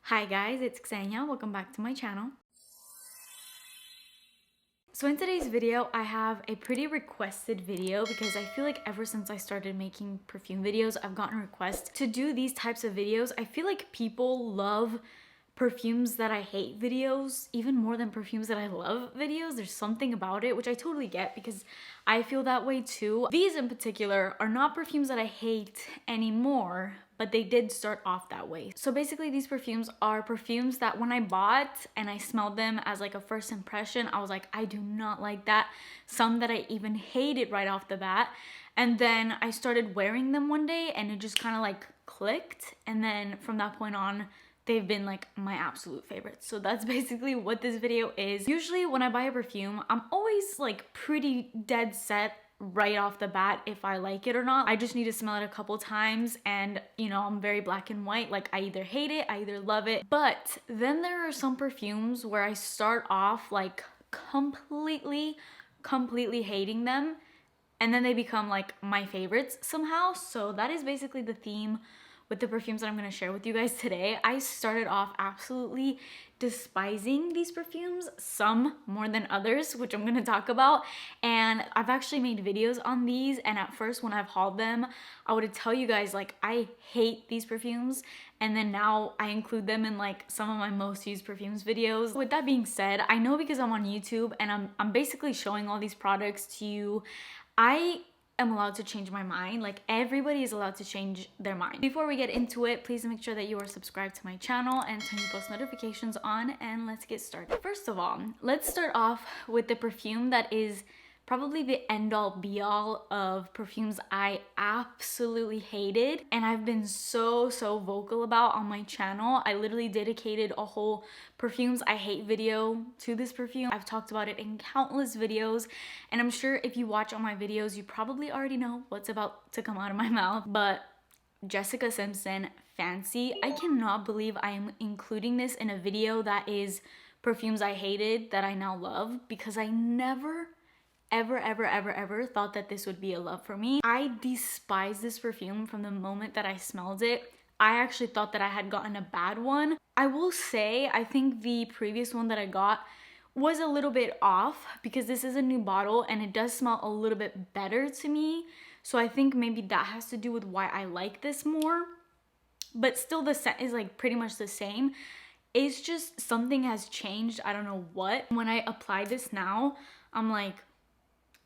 Hi guys, it's Xenia. Welcome back to my channel. So in today's video, I have a pretty requested video because I feel like ever since I started making perfume videos, I've gotten requests to do these types of videos. I feel like people love perfumes that I hate videos even more than perfumes that I love videos. There's something about it, which I totally get because I feel that way too. These in particular are not perfumes that I hate anymore, but they did start off that way. So basically these perfumes are perfumes that when I bought and I smelled them as like a first impression, I was like, I do not like that. Some that I even hated right off the bat. And then I started wearing them one day and it just kind of like clicked. And then from that point on, they've been like my absolute favorites. So that's basically what this video is. Usually when I buy a perfume, I'm always like pretty dead set right off the bat if I like it or not. I just need to smell it a couple times and you know, I'm very black and white. Like I either hate it, I either love it. But then there are some perfumes where I start off like completely hating them and then they become like my favorites somehow. So that is basically the theme with the perfumes that I'm going to share with you guys today. I started off absolutely despising these perfumes, some more than others, which I'm going to talk about. And I've actually made videos on these, and at first when I've hauled them, I would tell you guys like I hate these perfumes, and then now I include them in like some of my most used perfumes videos. With that being said, I know because I'm on YouTube and I'm basically showing all these products to you, I am allowed to change my mind. Like everybody is allowed to change their mind. Before we get into it, please make sure that you are subscribed to my channel and turn your post notifications on, and let's get started. First of all, let's start off with the perfume that is probably the end-all be-all of perfumes I absolutely hated and I've been so vocal about on my channel. I literally dedicated a whole perfumes I hate video to this perfume. I've talked about it in countless videos, and I'm sure if you watch all my videos, you probably already know what's about to come out of my mouth, but Jessica Simpson Fancy. I cannot believe I am including this in a video that is perfumes I hated that I now love, because I never ever thought that this would be a love for me. I despise this perfume from the moment that I smelled it. I actually thought that I had gotten a bad one. I will say, I think the previous one that I got was a little bit off because this is a new bottle and it does smell a little bit better to me. So I think maybe that has to do with why I like this more. But still the scent is like pretty much the same. It's just something has changed. I don't know what. When I apply this now, I'm like,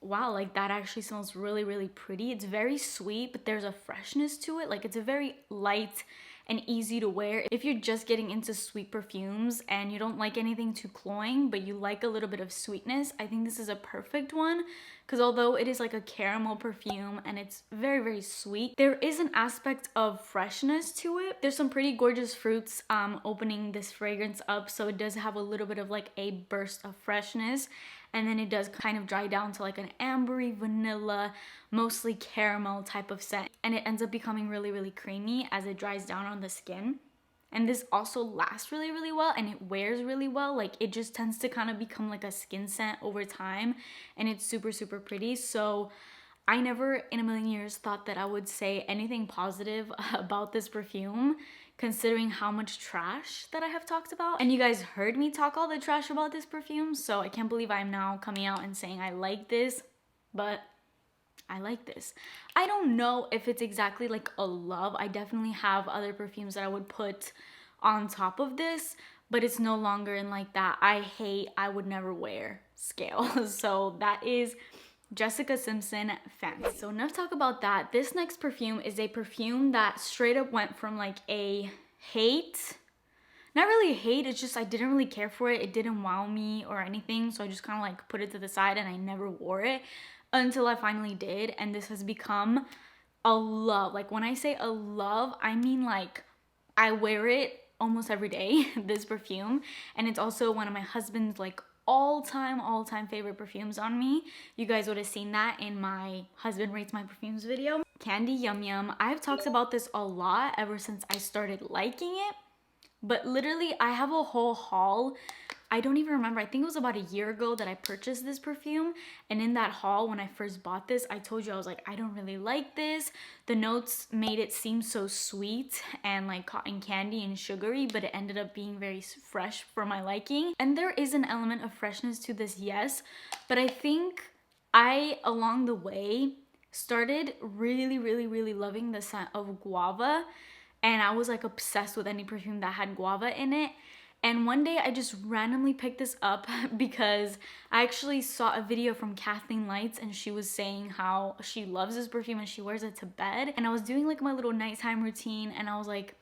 wow, like that actually smells really pretty. It's very sweet, but there's a freshness to it. Like it's a very light and easy to wear. If you're just getting into sweet perfumes and you don't like anything too cloying, but you like a little bit of sweetness, I think this is a perfect one. Because although it is like a caramel perfume and it's very sweet, there is an aspect of freshness to it. There's some pretty gorgeous fruits opening this fragrance up, so it does have a little bit of like a burst of freshness. And then it does kind of dry down to like an ambery, vanilla, mostly caramel type of scent. And it ends up becoming really creamy as it dries down on the skin. And this also lasts really well, and it wears really well. Like it just tends to kind of become like a skin scent over time, and it's super pretty. So I never in a million years thought that I would say anything positive about this perfume, considering how much trash that I have talked about. And you guys heard me talk all the trash about this perfume, so I can't believe I'm now coming out and saying I like this, but I like this. I don't know if it's exactly like a love. I definitely have other perfumes that I would put on top of this, but it's no longer in like that I hate, I would never wear scale. So that is Jessica Simpson Fancy. So enough talk about that. This next perfume is a perfume that straight up went from like a hate, not really hate, it's just I didn't really care for it. It didn't wow me or anything, so I just kind of like put it to the side and I never wore it until I finally did. And this has become a love. Like when I say a love, I mean like I wear it almost every day, this perfume. And it's also one of my husband's like all-time favorite perfumes on me. You guys would have seen that in my husband rates my perfumes video. Candy Yum Yum. I've talked about this a lot ever since I started liking it, but literally I have a whole haul I don't even remember. I think it was about a year ago that I purchased this perfume. And in that haul, when I first bought this, I told you, I was like, I don't really like this. The notes made it seem so sweet and like cotton candy and sugary, but it ended up being very fresh for my liking. And there is an element of freshness to this, yes. But I think I, along the way, started really loving the scent of guava. And I was like obsessed with any perfume that had guava in it. And one day I just randomly picked this up because I actually saw a video from Kathleen Lights, and she was saying how she loves this perfume and she wears it to bed. And I was doing like my little nighttime routine, and I was like,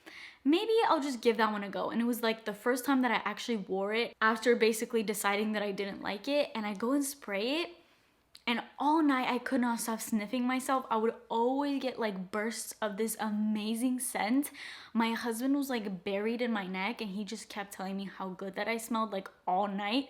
maybe I'll just give that one a go. And it was like the first time that I actually wore it after basically deciding that I didn't like it. And I go and spray it, and all night I could not stop sniffing myself. I would always get like bursts of this amazing scent. My husband was like buried in my neck, and he just kept telling me how good that I smelled like all night.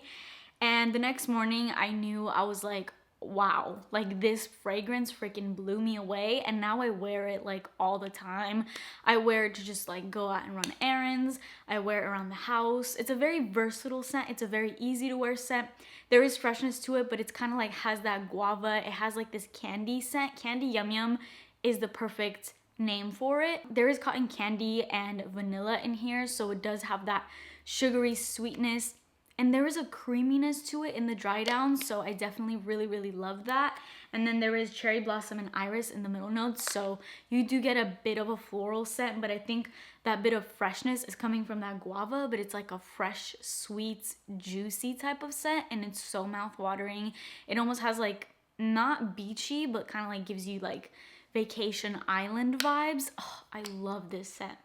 And the next morning I knew, I was like, wow, like this fragrance freaking blew me away. And now I wear it like all the time. I wear it to just like go out and run errands. I wear it around the house. It's a very versatile scent. It's a very easy to wear scent. There is freshness to it, but it's kind of like has that guava. It has like this candy scent. Candy Yum Yum is the perfect name for it. There is cotton candy and vanilla in here, so it does have that sugary sweetness. And there is a creaminess to it in the dry down, so I definitely really love that. And then there is cherry blossom and iris in the middle notes, so you do get a bit of a floral scent, but I think that bit of freshness is coming from that guava, but it's like a fresh, sweet, juicy type of scent, and it's so mouth-watering. It almost has like, not beachy, but kind of like gives you like vacation island vibes. Oh, I love this scent.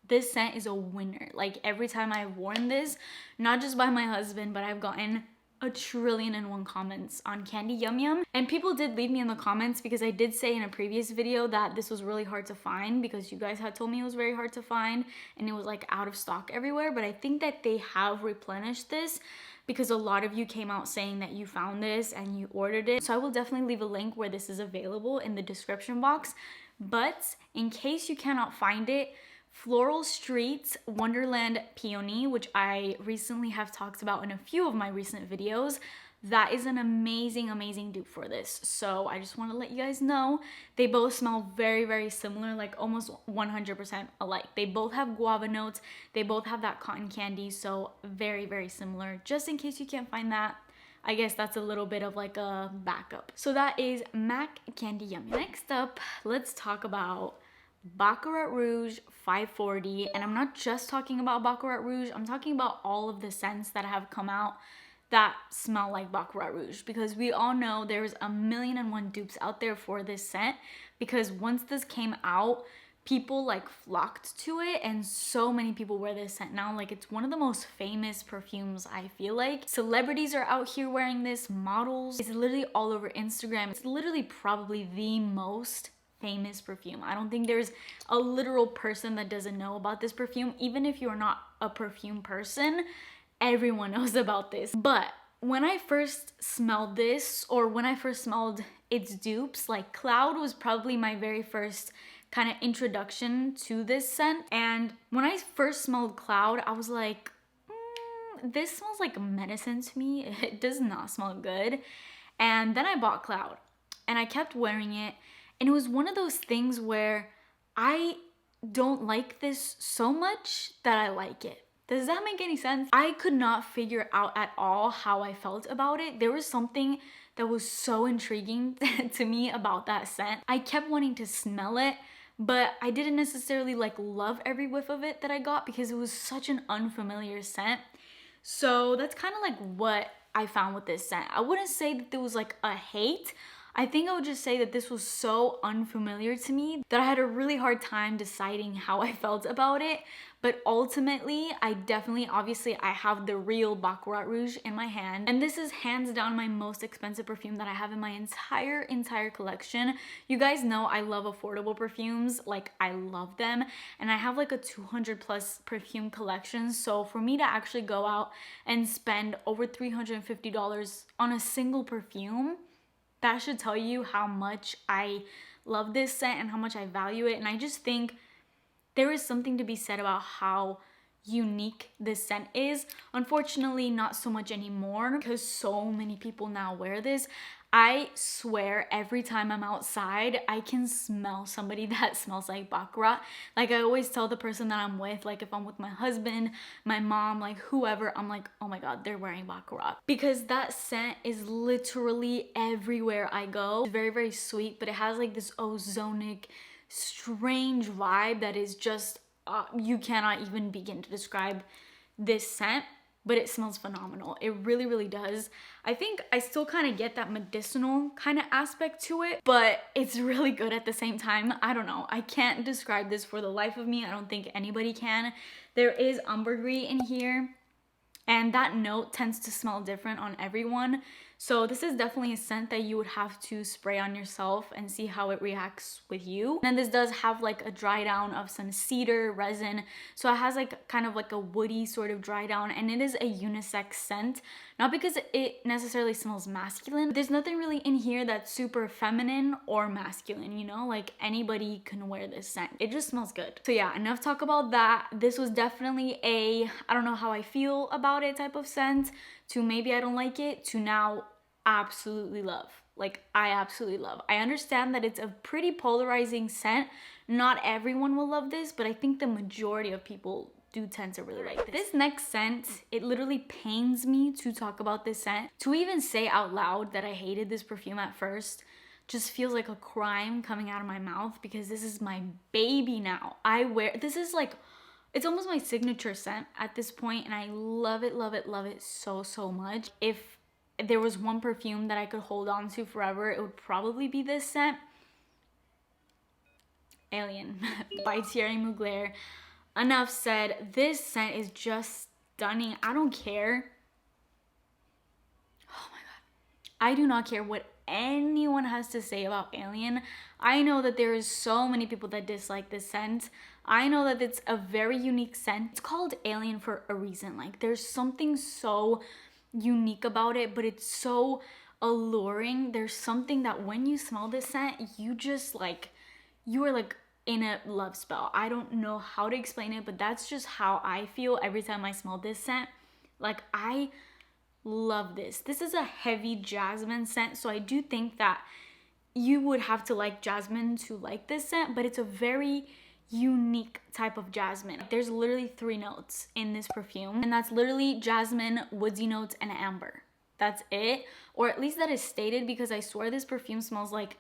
This scent is a winner. Like every time I've worn this, not just by my husband, but I've gotten 1,000,000,001 comments on Candy Yum Yum. And people did leave me in the comments, because I did say in a previous video that this was really hard to find, because you guys had told me it was very hard to find and it was like out of stock everywhere. But I think that they have replenished this, because a lot of you came out saying that you found this and you ordered it. So I will definitely leave a link where this is available in the description box. But in case you cannot find it, Floral Streets Wonderland Peony, which I recently have talked about in a few of my recent videos, that is an amazing dupe for this. So I just want to let you guys know, they both smell very similar, like almost 100% alike. They both have guava notes, they both have that cotton candy, so very similar. Just in case you can't find that, I guess that's a little bit of like a backup. So that is MAC Candy Yummy. Next up, let's talk about Baccarat Rouge 540. And I'm not just talking about Baccarat Rouge, I'm talking about all of the scents that have come out that smell like Baccarat Rouge, because we all know there's 1,000,001 dupes out there for this scent, because once this came out, people like flocked to it, and so many people wear this scent now. Like it's one of the most famous perfumes, I feel like. Celebrities are out here wearing this, models. It's literally all over Instagram. It's literally probably the most famous perfume. I don't think there's a literal person that doesn't know about this perfume. Even if you're not a perfume person, everyone knows about this. But when I first smelled this, or when I first smelled its dupes, like Cloud was probably my very first kind of introduction to this scent. And when I first smelled Cloud, I was like, this smells like medicine to me. It does not smell good. And then I bought Cloud and I kept wearing it. And it was one of those things where I don't like this so much that I like it. Does that make any sense? I could not figure out at all how I felt about it. There was something that was so intriguing to me about that scent. I kept wanting to smell it, but I didn't necessarily like love every whiff of it that I got, because it was such an unfamiliar scent. So that's kind of like what I found with this scent. I wouldn't say that there was like a hate. I think I would just say that this was so unfamiliar to me that I had a really hard time deciding how I felt about it. But ultimately, I definitely, obviously, I have the real Baccarat Rouge in my hand. And this is hands down my most expensive perfume that I have in my entire collection. You guys know I love affordable perfumes. Like, I love them. And I have like a 200+ perfume collection. So for me to actually go out and spend over $350 on a single perfume, that should tell you how much I love this scent and how much I value it. And I just think there is something to be said about how unique this scent is. Unfortunately, not so much anymore because so many people now wear this. I swear every time I'm outside, I can smell somebody that smells like Baccarat. Like I always tell the person that I'm with, like if I'm with my husband, my mom, like whoever, I'm like, oh my God, they're wearing Baccarat. Because that scent is literally everywhere I go. It's very, very sweet, but it has like this ozonic, strange vibe that is just, you cannot even begin to describe this scent. But it smells phenomenal. It really, really does. I think I still kind of get that medicinal kind of aspect to it, but it's really good at the same time. I don't know. I can't describe this for the life of me. I don't think anybody can. There is ambergris in here, and that note tends to smell different on everyone. So this is definitely a scent that you would have to spray on yourself and see how it reacts with you. And then this does have like a dry down of some cedar resin. So it has like kind of like a woody sort of dry down, and it is a unisex scent. Not because it necessarily smells masculine. There's nothing really in here that's super feminine or masculine, you know? Like anybody can wear this scent. It just smells good. So yeah, enough talk about that. This was definitely a, I don't know how I feel about it type of scent, to maybe I don't like it, to now absolutely love. Like I absolutely love. I understand that it's a pretty polarizing scent. Not everyone will love this, but I think the majority of people do tend to really like this. This next scent, it literally pains me to talk about this scent. To even say out loud that I hated this perfume at first just feels like a crime coming out of my mouth, because this is my baby now. This is like, it's almost my signature scent at this point, and I love it, love it, love it so, so much. If there was one perfume that I could hold on to forever, it would probably be this scent. Alien by Thierry Mugler. Enough said. This scent is just stunning. I don't care. Oh my God. I do not care what anyone has to say about Alien. I know that there is so many people that dislike this scent. I know that it's a very unique scent. It's called Alien for a reason. Like there's something so unique about it, but it's so alluring. There's something that when you smell this scent, you just like, you are like in a love spell. I don't know how to explain it, but that's just how I feel every time I smell this scent. Like I love this. This is a heavy jasmine scent, so I do think that you would have to like jasmine to like this scent, but it's a very unique type of jasmine. There's literally 3 notes in this perfume, and that's literally jasmine, woodsy notes, and amber. That's it, or at least that is stated, because I swear this perfume smells like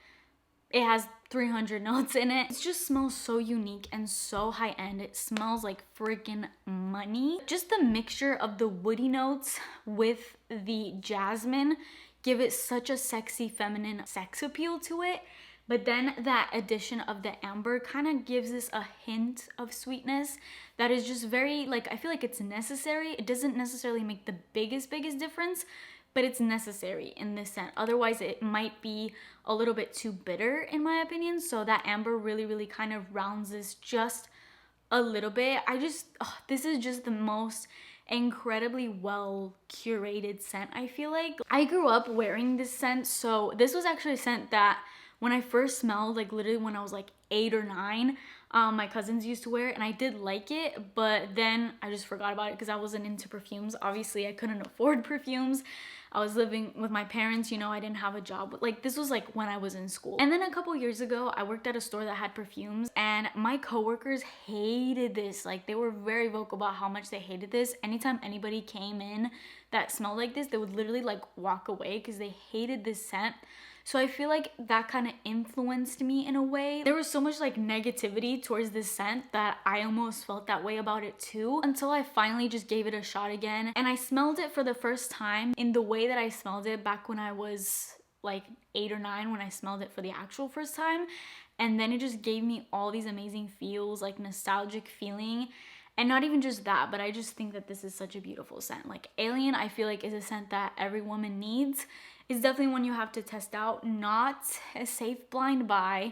it has 300 notes in it. It just smells so unique and so high-end. It smells like freaking money. Just the mixture of the woody notes with the jasmine give it such a sexy feminine sex appeal to it. But then that addition of the amber kind of gives this a hint of sweetness that is just very, like, I feel like it's necessary. It doesn't necessarily make the biggest difference, but it's necessary in this scent. Otherwise, it might be a little bit too bitter, in my opinion. So that amber really kind of rounds this just a little bit. This is just the most incredibly well curated scent, I feel like. I grew up wearing this scent, so this was actually a scent that when I first smelled, like literally when I was like 8 or 9, my cousins used to wear it, and I did like it, but then I just forgot about it because I wasn't into perfumes. Obviously, I couldn't afford perfumes. I was living with my parents, you know, I didn't have a job. Like this was like when I was in school. And then a couple years ago, I worked at a store that had perfumes, and my coworkers hated this. Like they were very vocal about how much they hated this. Anytime anybody came in that smelled like this, they would literally like walk away because they hated this scent. So I feel like that kind of influenced me in a way. There was so much like negativity towards this scent that I almost felt that way about it too, until I finally just gave it a shot again. And I smelled it for the first time in the way that I smelled it back when I was like 8 or 9, when I smelled it for the actual first time. And then it just gave me all these amazing feels, like nostalgic feeling. And not even just that, but I just think that this is such a beautiful scent. Like Alien, I feel like is a scent that every woman needs. It's definitely one you have to test out, not a safe blind buy.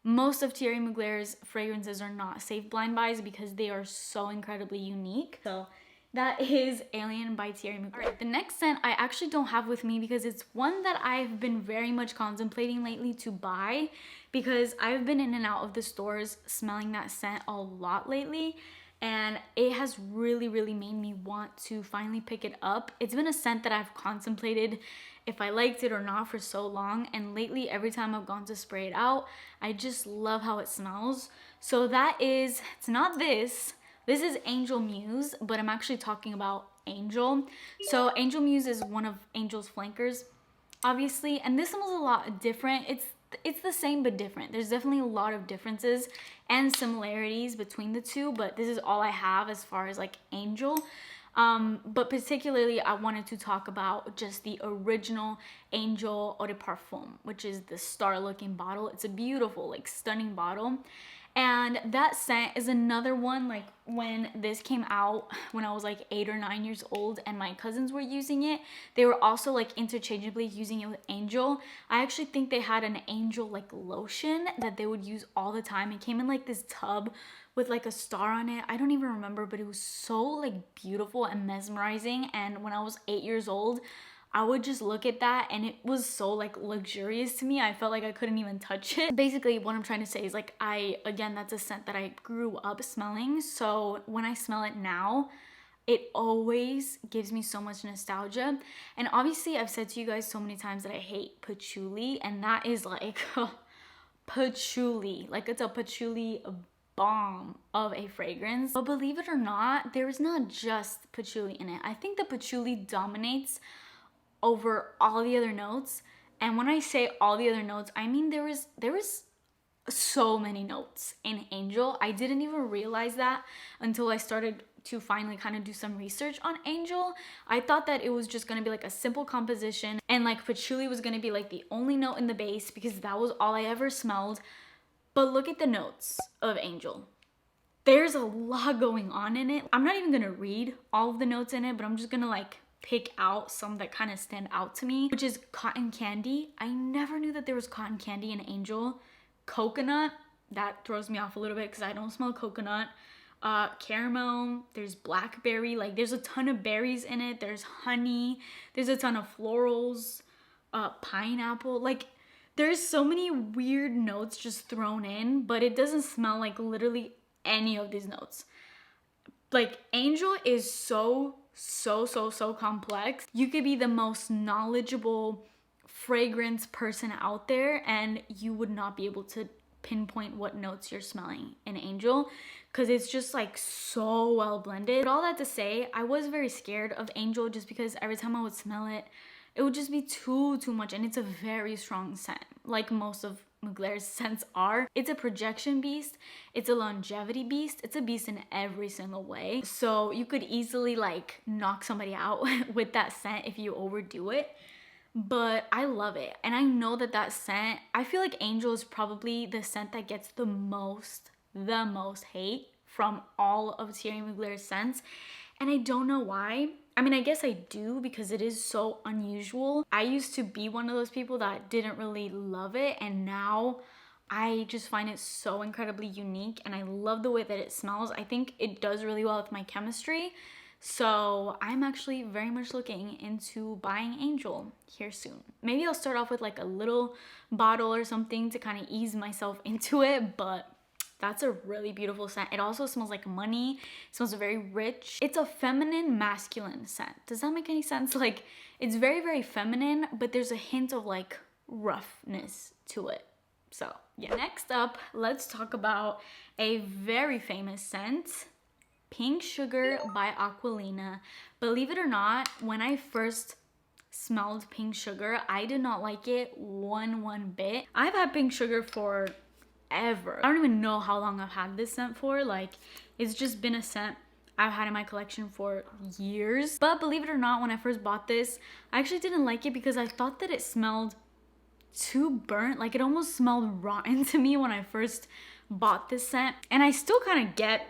Most of Thierry Mugler's fragrances are not safe blind buys because they are so incredibly unique. So that is Alien by Thierry Mugler. All right, the next scent I actually don't have with me because it's one that I've been very much contemplating lately to buy, because I've been in and out of the stores smelling that scent a lot lately. and it has really made me want to finally pick it up. It's been a scent that I've contemplated if I liked it or not for so long, and lately every time I've gone to spray it out, I just love how it smells. So that is, it's not this. This is Angel Muse, but I'm actually talking about Angel. So Angel Muse is one of Angel's flankers, obviously, and this smells a lot different. It's the same but different. There's definitely a lot of differences and similarities between the two, but this is all I have as far as like Angel. But particularly I wanted to talk about just the original Angel Eau de Parfum, which is the star looking bottle. It's a beautiful, like stunning bottle. And that scent is another one, like when this came out when I was like 8 or 9 years old and my cousins were using it, they were also like interchangeably using it with Angel. I actually think they had an Angel like lotion that they would use all the time. It came in like this tub with like a star on it. I don't even remember, but it was so like beautiful and mesmerizing. And when I was 8 years old, I would just look at that and it was so like luxurious to me. I felt like I couldn't even touch it. Basically what I'm trying to say is like again, that's a scent that I grew up smelling. So when I smell it now, it always gives me so much nostalgia. And obviously I've said to you guys so many times that I hate patchouli, and that is like patchouli. Like it's a patchouli bomb of a fragrance. But believe it or not, there is not just patchouli in it. I think the patchouli dominates over all the other notes. And when I say all the other notes, I mean there is so many notes in Angel. I didn't even realize that until I started to finally kind of do some research on Angel. I thought that it was just gonna be like a simple composition and like patchouli was gonna be like the only note in the base because that was all I ever smelled. But look at the notes of Angel. There's a lot going on in it. I'm not even gonna read all of the notes in it, but I'm just gonna like pick out some that kind of stand out to me, which is cotton candy. I never knew that there was cotton candy in Angel. Coconut, that throws me off a little bit because I don't smell coconut. Caramel, there's blackberry, like there's a ton of berries in it. There's honey, there's a ton of florals, pineapple, like there's so many weird notes just thrown in, but it doesn't smell like literally any of these notes. Like Angel is so complex. You could be the most knowledgeable fragrance person out there and you would not be able to pinpoint what notes you're smelling in Angel because it's just like so well blended. But all that to say, I was very scared of Angel just because every time I would smell it, it would just be too much, and it's a very strong scent, like most of Mugler's scents are. It's a projection beast, it's a longevity beast, it's a beast in every single way. So you could easily like knock somebody out with that scent if you overdo it. But I love it, and I know that scent, I feel like Angel is probably the scent that gets the most hate from all of Thierry Mugler's scents, and I don't know why. I mean, I guess I do because it is so unusual. I used to be one of those people that didn't really love it, and now I just find it so incredibly unique, and I love the way that it smells. I think it does really well with my chemistry. So I'm actually very much looking into buying Angel here soon. Maybe I'll start off with like a little bottle or something to kind of ease myself into it, but that's a really beautiful scent. It also smells like money. It smells very rich. It's a feminine masculine scent. Does that make any sense? Like it's very feminine, but there's a hint of like roughness to it. So yeah. Next up, let's talk about a very famous scent, Pink Sugar by Aquolina. Believe it or not, when I first smelled Pink Sugar, I did not like it one bit. I've had Pink Sugar for ever. I don't even know how long I've had this scent for. Like it's just been a scent I've had in my collection for years. But believe it or not, when I first bought this, I actually didn't like it because I thought that it smelled too burnt. Like it almost smelled rotten to me when I first bought this scent, and I still kind of get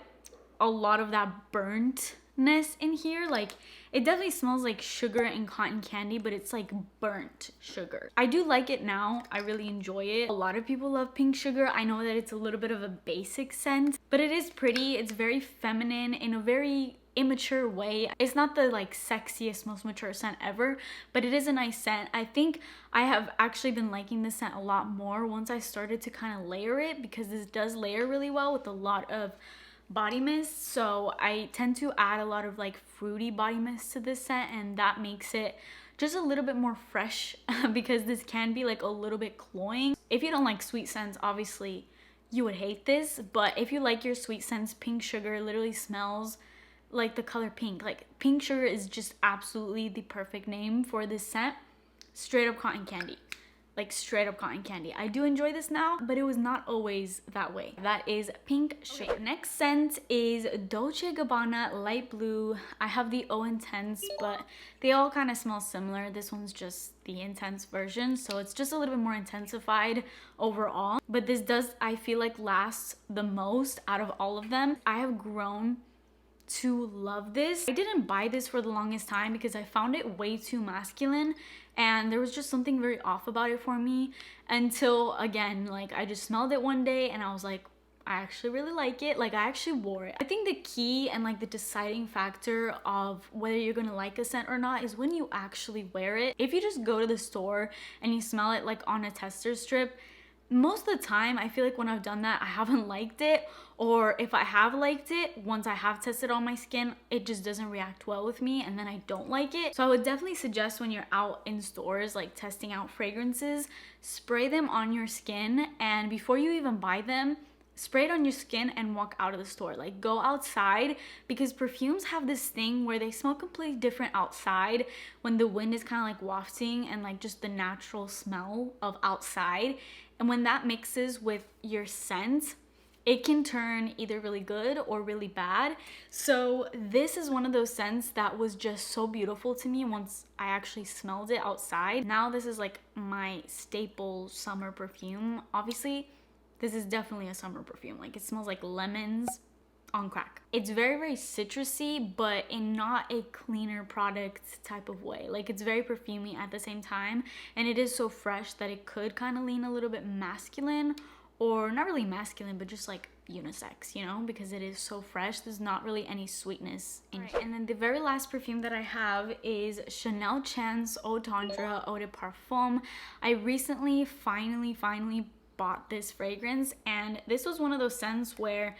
a lot of that burntness in here. Like it definitely smells like sugar and cotton candy, but it's like burnt sugar. I do like it now. I really enjoy it. A lot of people love Pink Sugar. I know that it's a little bit of a basic scent, but it is pretty. It's very feminine in a very immature way. It's not the like sexiest, most mature scent ever, but it is a nice scent. I think I have actually been liking this scent a lot more once I started to kind of layer it, because this does layer really well with a lot of body mist, so I tend to add a lot of like fruity body mist to this scent, and that makes it just a little bit more fresh because this can be like a little bit cloying. If you don't like sweet scents, obviously you would hate this, but if you like your sweet scents, pink sugar literally smells like the color pink. Like pink sugar is just absolutely the perfect name for this scent. Straight up cotton candy. Like straight up cotton candy. I do enjoy this now, but it was not always that way. That is Pink Shade. Okay. Next scent is Dolce & Gabbana Light Blue. I have the O Intense, but they all kind of smell similar. This one's just the intense version, so it's just a little bit more intensified overall. But this does, I feel like, last the most out of all of them. I have grown to love this. I didn't buy this for the longest time because I found it way too masculine, and there was just something very off about it for me until, again, like I just smelled it one day and I was like, I actually really like it. Like I actually wore it. I think the key and like the deciding factor of whether you're gonna like a scent or not is when you actually wear it. If you just go to the store and you smell it like on a tester strip, most of the time I feel like when I've done that I haven't liked it, or if I have liked it, once I have tested on my skin, it just doesn't react well with me and then I don't like it. So I would definitely suggest when you're out in stores like testing out fragrances, spray them on your skin, and before you even buy them, spray it on your skin and walk out of the store. Like go outside, because perfumes have this thing where they smell completely different outside when the wind is kind of like wafting and like just the natural smell of outside. And when that mixes with your scent, it can turn either really good or really bad. So this is one of those scents that was just so beautiful to me once I actually smelled it outside. Now this is like my staple summer perfume. Obviously, this is definitely a summer perfume. Like it smells like lemons on crack. It's very, very citrusy, but in not a cleaner product type of way. Like it's very perfumey at the same time, and it is so fresh that it could kind of lean a little bit masculine, or not really masculine, but just like unisex, you know, because it is so fresh. There's not really any sweetness in it. And then the very last perfume that I have is Chanel Chance Eau Tendre Eau de Parfum. I recently finally bought this fragrance, and this was one of those scents where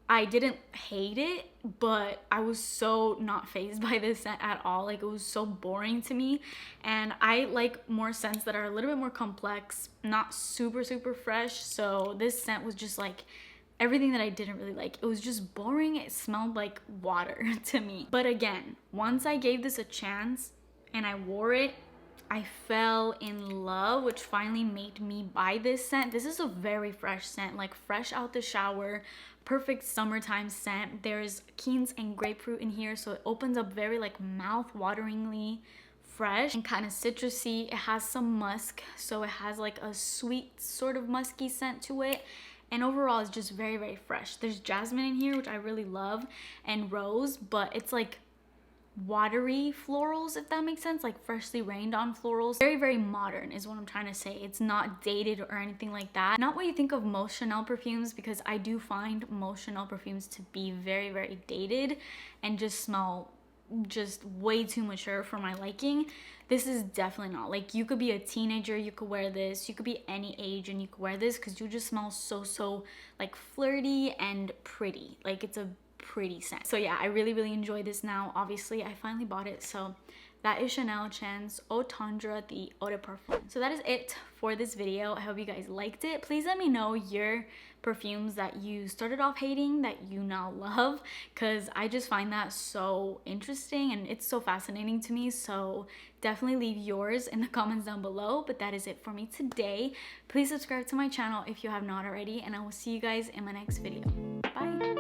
I didn't hate it, but I was so not fazed by this scent at all. Like it was so boring to me, and I like more scents that are a little bit more complex, not super fresh. So this scent was just like everything that I didn't really like. It was just boring. It smelled like water to me. But again, once I gave this a chance and I wore it, I fell in love, which finally made me buy this scent. This is a very fresh scent, like fresh out the shower, perfect summertime scent. There's quince and grapefruit in here, so it opens up very like mouth-wateringly fresh and kind of citrusy. It has some musk, so it has like a sweet sort of musky scent to it. And overall, it's just very fresh. There's jasmine in here, which I really love, and rose, but it's like watery florals, if that makes sense, like freshly rained on florals. Very modern is what I'm trying to say. It's not dated or anything like that. Not what you think of most Chanel perfumes, because I do find most Chanel perfumes to be very dated and just smell just way too mature for my liking. This is definitely not. Like you could be a teenager, you could wear this. You could be any age and you could wear this, because you just smell so like flirty and pretty. Like it's a pretty scent. So yeah, I really enjoy this now. Obviously I finally bought it, so that is Chanel Chance Eau Tendre the Eau de Parfum. So that is it for this video. I hope you guys liked it. Please let me know your perfumes that you started off hating that you now love, because I just find that so interesting and it's so fascinating to me. So definitely leave yours in the comments down below. But that is it for me today. Please subscribe to my channel if you have not already, and I will see you guys in my next video. Bye.